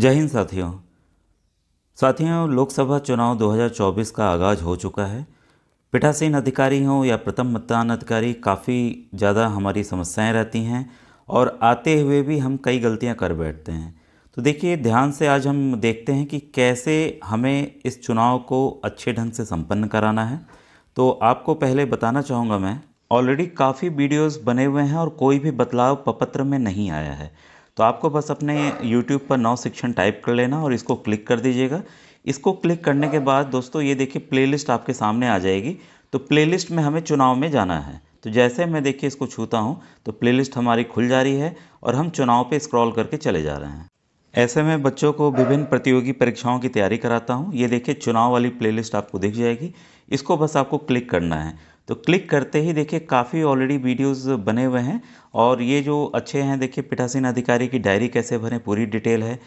जय हिंद साथियों लोकसभा चुनाव 2024 का आगाज़ हो चुका है। पीठासीन अधिकारी हों या प्रथम मतदान अधिकारी, काफ़ी ज़्यादा हमारी समस्याएं रहती हैं और आते हुए भी हम कई गलतियां कर बैठते हैं। तो देखिए, ध्यान से आज हम देखते हैं कि कैसे हमें इस चुनाव को अच्छे ढंग से संपन्न कराना है। तो आपको पहले बताना चाहूँगा, मैं ऑलरेडी काफ़ी वीडियोस बने हुए हैं और कोई भी बदलाव प्रपत्र में नहीं आया है। तो आपको बस अपने यूट्यूब पर नव शिक्षण टाइप कर लेना और इसको क्लिक कर दीजिएगा। इसको क्लिक करने के बाद दोस्तों, ये देखिए प्लेलिस्ट आपके सामने आ जाएगी। तो प्लेलिस्ट में हमें चुनाव में जाना है। तो जैसे मैं देखिए इसको छूता हूँ तो प्लेलिस्ट हमारी खुल जा रही है और हम चुनाव पे स्क्रॉल करके चले जा रहे हैं। ऐसे में बच्चों को विभिन्न प्रतियोगी परीक्षाओं की तैयारी कराता हूँ। ये देखिए चुनाव वाली प्लेलिस्ट आपको दिख जाएगी। इसको बस आपको क्लिक करना है। तो क्लिक करते ही देखिए काफ़ी ऑलरेडी वीडियोस बने हुए हैं और ये जो अच्छे हैं, देखिए पीठासीन अधिकारी की डायरी कैसे भरें, पूरी डिटेल है।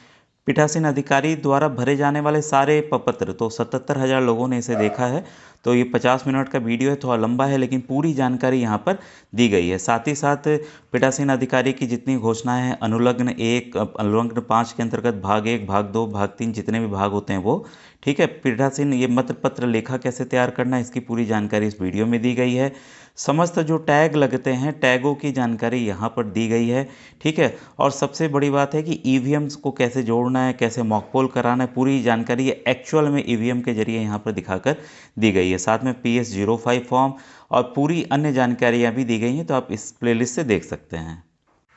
पीठासीन अधिकारी द्वारा भरे जाने वाले सारे प्रपत्र, तो 77,000 लोगों ने इसे देखा है। तो ये 50 मिनट का वीडियो है, थोड़ा लंबा है, लेकिन पूरी जानकारी यहाँ पर दी गई है। साथ ही साथ पीठासीन अधिकारी की जितनी घोषणाएं हैं, अनुलग्न 1, अनुलग्न 5 के अंतर्गत भाग 1, भाग 2, भाग 3, जितने भी भाग होते हैं वो, ठीक है। पीठासीन ये मत पत्र लेखा कैसे तैयार करना है, इसकी पूरी जानकारी इस वीडियो में दी गई है। समस्त जो टैग लगते हैं, टैगों की जानकारी यहाँ पर दी गई है, ठीक है। और सबसे बड़ी बात है कि ईवीएम्स को कैसे जोड़ना है, कैसे मॉक पोल कराना है, पूरी जानकारी ये एक्चुअल में ईवीएम के जरिए यहाँ पर दिखाकर दी गई है। साथ में PS05 फॉर्म और पूरी अन्य जानकारियाँ भी दी गई हैं, तो आप इस प्लेलिस्ट से देख सकते हैं।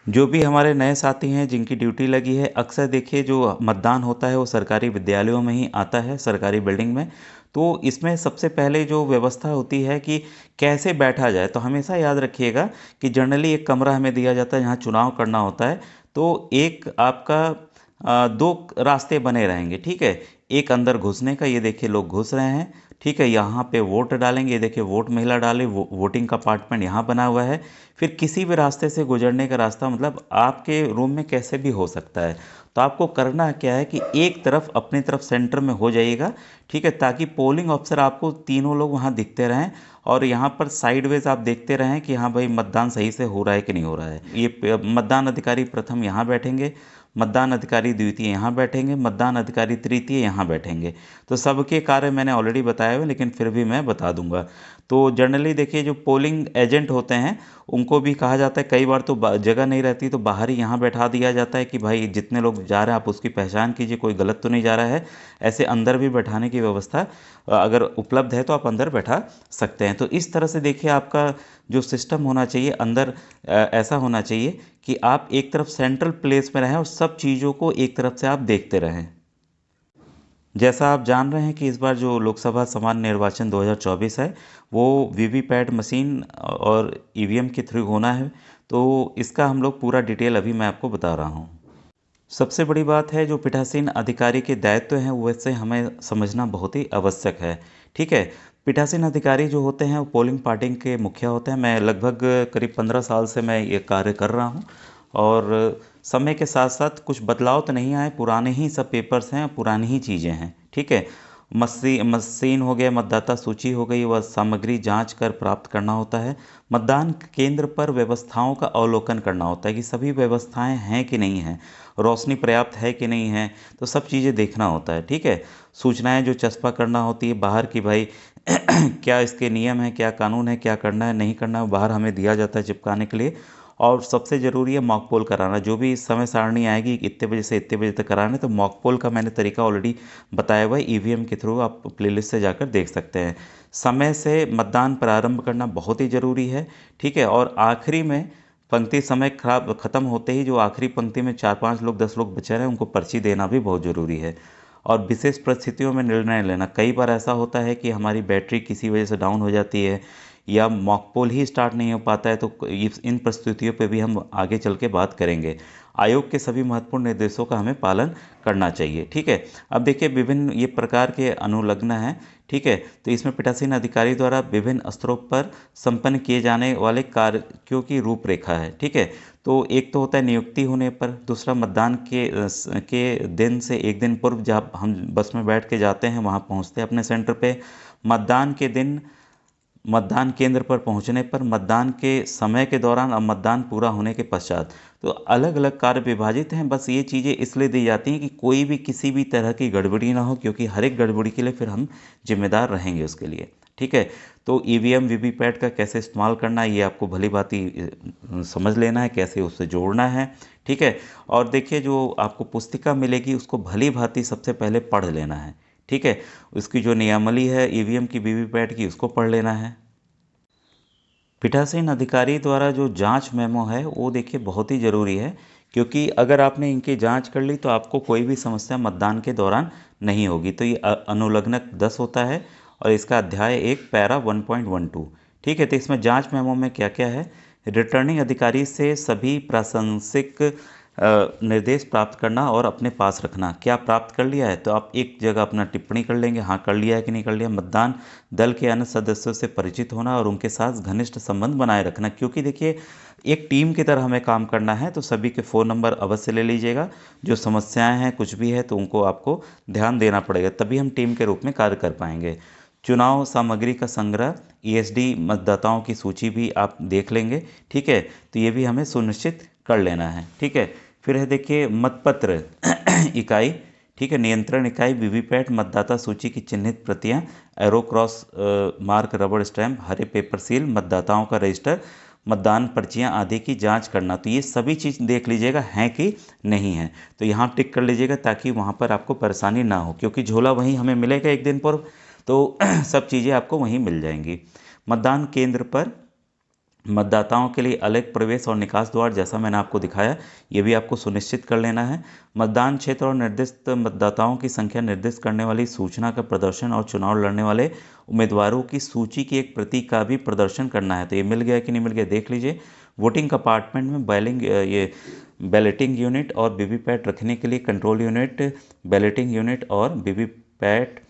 जो भी हमारे नए साथी हैं जिनकी ड्यूटी लगी है, अक्सर देखिए जो मतदान होता है वो सरकारी विद्यालयों में ही आता है, सरकारी बिल्डिंग में। तो इसमें सबसे पहले जो व्यवस्था होती है कि कैसे बैठा जाए, तो हमेशा याद रखिएगा कि जनरली एक कमरा हमें दिया जाता है जहाँ चुनाव करना होता है। तो एक आपका दो रास्ते बने रहेंगे, ठीक है। एक अंदर घुसने का, ये देखिए लोग घुस रहे हैं, ठीक है। यहाँ पे वोट डालेंगे, ये देखिए वोट महिला डाले, वोटिंग कंपार्टमेंट यहाँ बना हुआ है। फिर किसी भी रास्ते से गुजरने का रास्ता, मतलब आपके रूम में कैसे भी हो सकता है। तो आपको करना क्या है कि एक तरफ अपनी तरफ सेंटर में हो जाइएगा, ठीक है, ताकि पोलिंग ऑफिसर आपको तीनों लोग वहाँ दिखते रहें और यहाँ पर साइडवेज आप देखते रहें कि हाँ भाई मतदान सही से हो रहा है कि नहीं हो रहा है। ये मतदान अधिकारी प्रथम यहाँ बैठेंगे, मतदान अधिकारी द्वितीय यहाँ बैठेंगे, मतदान अधिकारी तृतीय यहाँ बैठेंगे। तो सबके कार्य मैंने ऑलरेडी बताए हुए, लेकिन फिर भी मैं बता दूंगा। तो जनरली देखिए जो पोलिंग एजेंट होते हैं उनको भी कहा जाता है, कई बार तो जगह नहीं रहती तो बाहर ही यहाँ बैठा दिया जाता है कि भाई जितने लोग जा रहे हैं आप उसकी पहचान कीजिए, कोई गलत तो नहीं जा रहा है। ऐसे अंदर भी बैठाने की व्यवस्था अगर उपलब्ध है तो आप अंदर बैठा सकते हैं। तो इस तरह से देखिए आपका जो सिस्टम होना चाहिए अंदर, ऐसा होना चाहिए कि आप एक तरफ सेंट्रल प्लेस में रहें और सब चीज़ों को एक तरफ से आप देखते रहें। जैसा आप जान रहे हैं कि इस बार जो लोकसभा सामान्य निर्वाचन 2024 है वो वीवीपैट मशीन और ईवीएम के थ्रू होना है। तो इसका हम लोग पूरा डिटेल अभी मैं आपको बता रहा हूँ। सबसे बड़ी बात है, जो पीठासीन अधिकारी के दायित्व हैं वैसे हमें समझना बहुत ही आवश्यक है, ठीक है। पीठासीन अधिकारी जो होते हैं वो पोलिंग पार्टी के मुखिया होते हैं। मैं लगभग करीब 15 साल से मैं ये कार्य कर रहा हूँ और समय के साथ साथ कुछ बदलाव तो नहीं आए, पुराने ही सब पेपर्स हैं, पुरानी ही चीज़ें हैं, ठीक है। मशीन हो गया, मतदाता सूची हो गई, वह सामग्री जांच कर प्राप्त करना होता है। मतदान केंद्र पर व्यवस्थाओं का अवलोकन करना होता है कि सभी व्यवस्थाएं हैं कि नहीं हैं, रोशनी पर्याप्त है कि नहीं है, तो सब चीज़ें देखना होता है, ठीक है। सूचनाएं जो चस्पा करना होती है बाहर की, भाई क्या इसके नियम है, क्या कानून है, क्या करना है नहीं करना है, बाहर हमें दिया जाता है चिपकाने के लिए। और सबसे ज़रूरी है मॉक पोल कराना। जो भी समय सारणी आएगी इतने बजे से इतने बजे तक कराना है, तो मॉक पोल का मैंने तरीका ऑलरेडी बताया हुआ है, ईवीएम के थ्रू आप प्लेलिस्ट से जाकर देख सकते हैं। समय से मतदान प्रारंभ करना बहुत ही ज़रूरी है, ठीक है। और आखिरी में पंक्ति समय खराब ख़त्म होते ही जो आखिरी पंक्ति में 4-5 लोग 10 लोग बचे हैं उनको पर्ची देना भी बहुत ज़रूरी है। और विशेष परिस्थितियों में निर्णय लेना, कई बार ऐसा होता है कि हमारी बैटरी किसी वजह से डाउन हो जाती है या मॉक पोल ही स्टार्ट नहीं हो पाता है, तो इन परिस्थितियों पे भी हम आगे चल के बात करेंगे। आयोग के सभी महत्वपूर्ण निर्देशों का हमें पालन करना चाहिए, ठीक है। अब देखिए विभिन्न ये प्रकार के अनुलग्न हैं, ठीक है। तो इसमें पीठासीन अधिकारी द्वारा विभिन्न स्तरों पर संपन्न किए जाने वाले कार्यों की रूपरेखा है, ठीक है। तो एक तो होता है नियुक्ति होने पर, दूसरा मतदान के दिन से एक दिन पूर्व जब हम बस में बैठ के जाते हैं वहाँ पहुँचते हैं अपने सेंटर पे। मतदान के दिन मतदान केंद्र पर पहुंचने पर, मतदान के समय के दौरान और मतदान पूरा होने के पश्चात। तो अलग अलग कार्य विभाजित हैं। बस ये चीज़ें इसलिए दी जाती हैं कि कोई भी किसी भी तरह की गड़बड़ी ना हो, क्योंकि हर एक गड़बड़ी के लिए फिर हम जिम्मेदार रहेंगे उसके लिए। ठीक है। तो ईवीएम वीवीपैट का कैसे इस्तेमाल करना है ये आपको भली भांति समझ लेना है, कैसे उससे जोड़ना है। ठीक है। और देखिए, जो आपको पुस्तिका मिलेगी उसको भली भांति सबसे पहले पढ़ लेना है। ठीक है। उसकी जो नियमावली है ईवीएम की वीवीपैट की, उसको पढ़ लेना है। पीठासीन अधिकारी द्वारा जो जांच मेमो है वो देखिए बहुत ही ज़रूरी है, क्योंकि अगर आपने इनकी जांच कर ली तो आपको कोई भी समस्या मतदान के दौरान नहीं होगी। तो ये अनुलग्नक 10 होता है और इसका अध्याय 1 पैरा 1.12। ठीक है। तो इसमें जांच मेमो में क्या क्या है? रिटर्निंग अधिकारी से सभी प्रासंगिक निर्देश प्राप्त करना और अपने पास रखना। क्या प्राप्त कर लिया है? तो आप एक जगह अपना टिप्पणी कर लेंगे, हाँ कर लिया है कि नहीं कर लिया। मतदान दल के अन्य सदस्यों से परिचित होना और उनके साथ घनिष्ठ संबंध बनाए रखना, क्योंकि देखिए एक टीम की तरह हमें काम करना है। तो सभी के फ़ोन नंबर अवश्य ले लीजिएगा। जो समस्याएं हैं कुछ भी है तो उनको आपको ध्यान देना पड़ेगा, तभी हम टीम के रूप में कार्य कर पाएंगे। चुनाव सामग्री का संग्रह, ईएसडी मतदाताओं की सूची भी आप देख लेंगे। ठीक है। तो ये भी हमें सुनिश्चित कर लेना है। ठीक है। फिर है देखिए मतपत्र इकाई। ठीक है। नियंत्रण इकाई, वीवीपैट, मतदाता सूची की चिन्हित प्रतियां, एरो क्रॉस मार्क, रबड़ स्टैंप, हरे पेपर सील, मतदाताओं का रजिस्टर, मतदान पर्चियां आदि की जांच करना। तो ये सभी चीज़ देख लीजिएगा हैं कि नहीं है। तो यहाँ टिक कर लीजिएगा ताकि वहाँ पर आपको परेशानी ना हो, क्योंकि झोला वहीं हमें मिलेगा एक दिन पूर्व, तो सब चीज़ें आपको वहीं मिल जाएंगी। मतदान केंद्र पर मतदाताओं के लिए अलग प्रवेश और निकास द्वार, जैसा मैंने आपको दिखाया, ये भी आपको सुनिश्चित कर लेना है। मतदान क्षेत्र और निर्दिष्ट मतदाताओं की संख्या निर्दिष्ट करने वाली सूचना का प्रदर्शन और चुनाव लड़ने वाले उम्मीदवारों की सूची की एक प्रति का भी प्रदर्शन करना है। तो ये मिल गया कि नहीं मिल गया देख लीजिए। वोटिंग कंपार्टमेंट में बैलेटिंग यूनिट और वीवीपैट रखने के लिए कंट्रोल यूनिट, बैलेटिंग यूनिट और वीवीपैट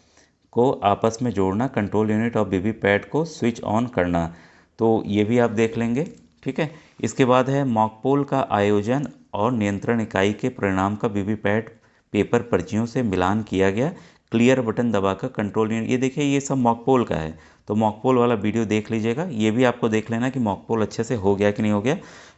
को आपस में जोड़ना, कंट्रोल यूनिट और वीवीपैट को स्विच ऑन करना। तो ये भी आप देख लेंगे। ठीक है। इसके बाद है मॉक पोल का आयोजन और नियंत्रण इकाई के परिणाम का वीवीपैट पेपर पर्चियों से मिलान किया गया। क्लियर बटन दबाकर कंट्रोल यूनिट, ये देखिए ये सब मॉक पोल का है, तो मॉक पोल वाला वीडियो देख लीजिएगा। ये भी आपको देख लेना कि मॉक पोल अच्छे से हो गया कि नहीं हो गया।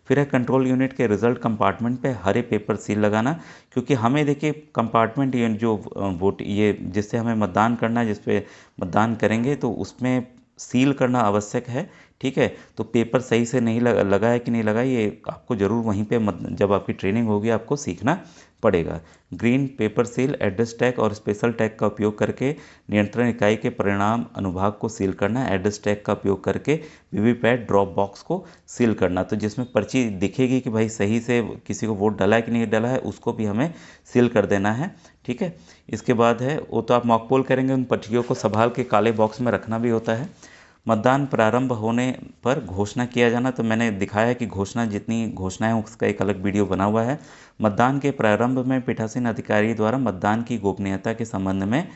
फिर है कंट्रोल यूनिट के रिजल्ट कंपार्टमेंट पे हरे पेपर सील लगाना, क्योंकि हमें देखिए कंपार्टमेंट ये जो वोट ये जिससे हमें मतदान करना है, जिस पे मतदान करेंगे, तो उसमें सील करना आवश्यक है। ठीक है। तो पेपर सही से नहीं लगा है कि नहीं लगा, ये आपको ज़रूर वहीं पे जब आपकी ट्रेनिंग होगी आपको सीखना पड़ेगा। Green pepper seal, address tag और स्पेशल टैग का उपयोग करके नियंत्रण इकाई के परिणाम अनुभाग को सील करना। एड्रेस टैग का उपयोग करके वीवीपैट ड्रॉप बॉक्स को सील करना। तो जिसमें पर्ची दिखेगी कि भाई सही से किसी को वोट डाला है कि नहीं डाला है, उसको भी हमें सील कर देना है। ठीक है। इसके बाद है वो तो आप मॉक पोल करेंगे, उन पर्चियों को संभाल के काले बॉक्स में रखना भी होता है। मतदान प्रारंभ होने पर घोषणा किया जाना, तो मैंने दिखाया कि घोषणा जितनी घोषणाएं उसका एक अलग वीडियो बना हुआ है। मतदान के प्रारंभ में पीठासीन अधिकारी द्वारा मतदान की गोपनीयता के संबंध में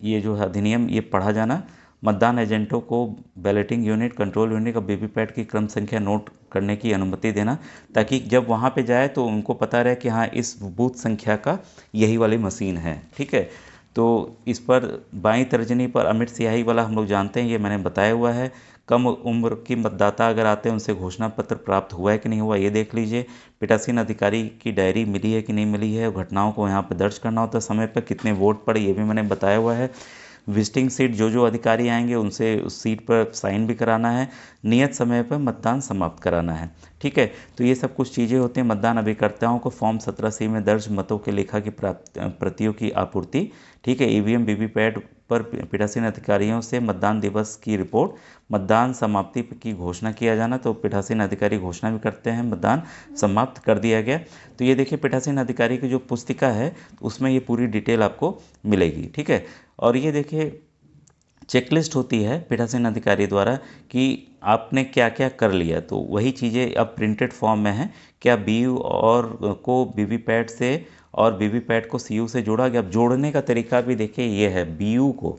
ये जो है अधिनियम ये पढ़ा जाना। मतदान एजेंटों को बैलेटिंग यूनिट, कंट्रोल यूनिट और वीवीपैट की क्रम संख्या नोट करने की अनुमति देना, ताकि जब वहाँ पे जाए तो उनको पता रहे कि हाँ इस बूथ संख्या का यही वाली मशीन है। ठीक है। तो इस पर बाईं तर्जनी पर अमिट स्याही वाला हम लोग जानते हैं, ये मैंने बताया हुआ है। कम उम्र की मतदाता अगर आते हैं उनसे घोषणा पत्र प्राप्त हुआ है कि नहीं हुआ ये देख लीजिए। पीठासीन अधिकारी की डायरी मिली है कि नहीं मिली है, घटनाओं को यहाँ पर दर्ज करना होता है, समय पर कितने वोट पड़े ये भी मैंने बताया हुआ है। विजिटिंग सीट जो अधिकारी आएंगे उनसे उस सीट पर साइन भी कराना है। नियत समय पर मतदान समाप्त कराना है। ठीक है। तो ये सब कुछ चीज़ें होती हैं। मतदान अभिकर्ताओं को फॉर्म 17C में दर्ज मतों के लेखा की प्रतियों की आपूर्ति। ठीक है। ईवीएम वीवीपैट पर पीठासीन अधिकारियों से मतदान दिवस की रिपोर्ट, मतदान समाप्ति की घोषणा किया जाना, तो पीठासीन अधिकारी घोषणा भी करते हैं मतदान समाप्त कर दिया गया। तो ये देखिए पीठासीन अधिकारी की जो पुस्तिका है उसमें ये पूरी डिटेल आपको मिलेगी। ठीक है। और ये देखिए चेकलिस्ट होती है पीठासीन अधिकारी द्वारा कि आपने क्या क्या कर लिया, तो वही चीज़ें अब प्रिंटेड फॉर्म में है। क्या बीयू और को वीवीपैट से और वीवीपैट को सीयू से जोड़ा गया। अब जोड़ने का तरीका भी देखिए ये है। बीयू को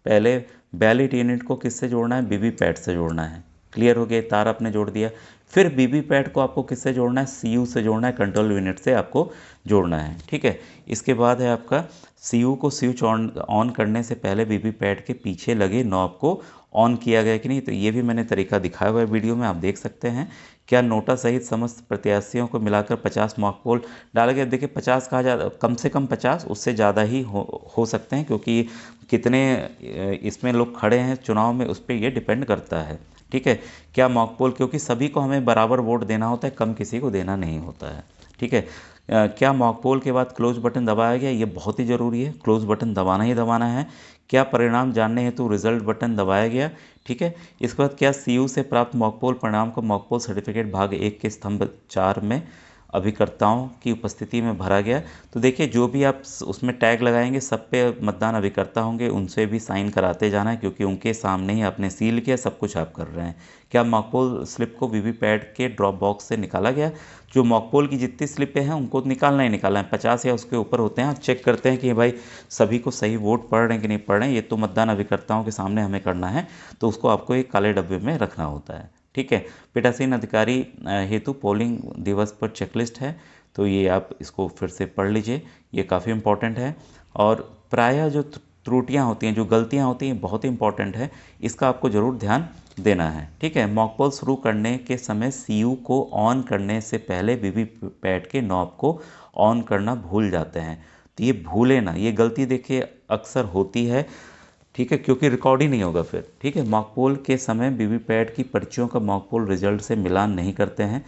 पहले बैलेट यूनिट को किससे जोड़ना है, वीवीपैट से जोड़ना है। क्लियर हो गया, तार आपने जोड़ दिया। फिर वीवीपैट को आपको किससे जोड़ना है, सीयू से जोड़ना है, कंट्रोल यूनिट से आपको जोड़ना है। ठीक है, इसके बाद है आपका सीयू को स्विच ऑन करने से पहले वीवीपैट के पीछे लगे नॉब को ऑन किया गया कि नहीं, तो ये भी मैंने तरीका दिखाया हुआ है वीडियो में, आप देख सकते हैं। क्या नोटा सहित समस्त प्रत्याशियों को मिलाकर 50 मॉक पोल डाला गया। देखिए 50 कहा जाता, कम से कम 50, उससे ज़्यादा ही हो सकते हैं, क्योंकि कितने इसमें लोग खड़े हैं चुनाव में उस पर ये डिपेंड करता है। ठीक है, क्या मॉक पोल, क्योंकि सभी को हमें बराबर वोट देना होता है, कम किसी को देना नहीं होता है। ठीक है, क्या मॉक पोल के बाद क्लोज बटन दबाया गया, ये बहुत ही ज़रूरी है, क्लोज बटन दबाना ही दबाना है। क्या परिणाम जानने हेतु रिजल्ट बटन दबाया गया। ठीक है, इसके बाद क्या सीयू से प्राप्त मॉक पोल परिणाम को मॉक पोल सर्टिफिकेट भाग 1 के स्तंभ 4 में अभिकर्ताओं की उपस्थिति में भरा गया। तो देखिए जो भी आप उसमें टैग लगाएंगे सब पे मतदान अभिकर्ता होंगे, उनसे भी साइन कराते जाना है, क्योंकि उनके सामने ही आपने सील किया, सब कुछ आप कर रहे हैं। क्या मॉकपोल स्लिप को वीवीपैट के ड्रॉप बॉक्स से निकाला गया। जो मॉकपोल की जितनी स्लिपें हैं उनको निकालना ही निकालना है, 50 या उसके ऊपर होते हैं, आप चेक करते हैं कि भाई सभी को सही वोट पड़ रहे हैं कि नहीं पड़ रहे हैं, ये तो मतदान अभिकर्ताओं के सामने हमें करना है, तो उसको आपको एक काले डब्बे में रखना होता है। ठीक है, पीठासीन अधिकारी हेतु पोलिंग दिवस पर चेकलिस्ट है, तो ये आप इसको फिर से पढ़ लीजिए, ये काफ़ी इम्पोर्टेंट है। और प्रायः जो त्रुटियां होती हैं, जो गलतियां होती हैं, बहुत ही इंपॉर्टेंट है, इसका आपको ज़रूर ध्यान देना है। ठीक है, मॉकपोल शुरू करने के समय सीयू को ऑन करने से पहले वीवीपैट के नॉब को ऑन करना भूल जाते हैं, तो ये भूले ना, ये गलती देखिए अक्सर होती है। ठीक है, क्योंकि रिकॉर्ड ही नहीं होगा फिर। ठीक है, मॉकपोल के समय वीवीपैट की पर्चियों का मॉकपोल रिजल्ट से मिलान नहीं करते हैं,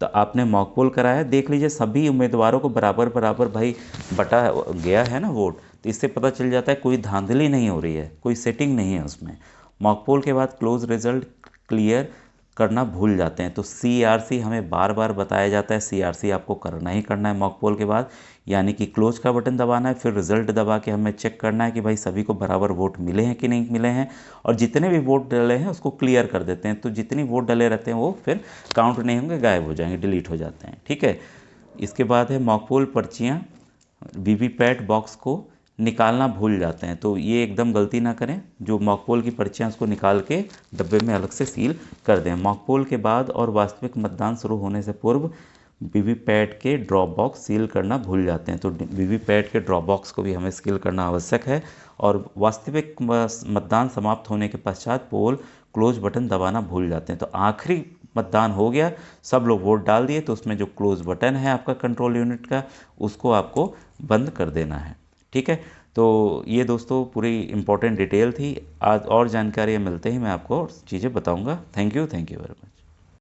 तो आपने मॉकपोल कराया, देख लीजिए सभी उम्मीदवारों को बराबर बराबर भाई बटा गया है ना वोट, तो इससे पता चल जाता है कोई धांधली नहीं हो रही है, कोई सेटिंग नहीं है उसमें। मॉकपोल के बाद क्लोज रिजल्ट क्लियर करना भूल जाते हैं, तो सीआरसी हमें बार बार बताया जाता है, सीआरसी आपको करना ही करना है मॉकपोल के बाद, यानी कि क्लोज का बटन दबाना है, फिर रिजल्ट दबा के हमें चेक करना है कि भाई सभी को बराबर वोट मिले हैं कि नहीं मिले हैं, और जितने भी वोट डले हैं उसको क्लियर कर देते हैं, तो जितनी वोट डले रहते हैं वो फिर काउंट नहीं होंगे, गायब हो जाएंगे, डिलीट हो जाते हैं। ठीक है, इसके बाद है मॉकपोल पर्चियाँ वीवीपैट बॉक्स को निकालना भूल जाते हैं, तो ये एकदम गलती ना करें, जो मॉकपोल की पर्चियाँ उसको निकाल के डब्बे में अलग से सील कर दें। मॉकपोल के बाद और वास्तविक मतदान शुरू होने से पूर्व वीवीपैट के ड्रॉप बॉक्स सील करना भूल जाते हैं, तो वीवीपैट के ड्रॉप बॉक्स को भी हमें सील करना आवश्यक है। और वास्तविक मतदान समाप्त होने के पश्चात पोल क्लोज बटन दबाना भूल जाते हैं, तो आखिरी मतदान हो गया, सब लोग वोट डाल दिए, तो उसमें जो क्लोज बटन है आपका कंट्रोल यूनिट का, उसको आपको बंद कर देना है। ठीक है, तो ये दोस्तों पूरी इम्पोर्टेंट डिटेल थी। आज और जानकारी मिलते ही मैं आपको और चीज़ें बताऊंगा। Thank you very much.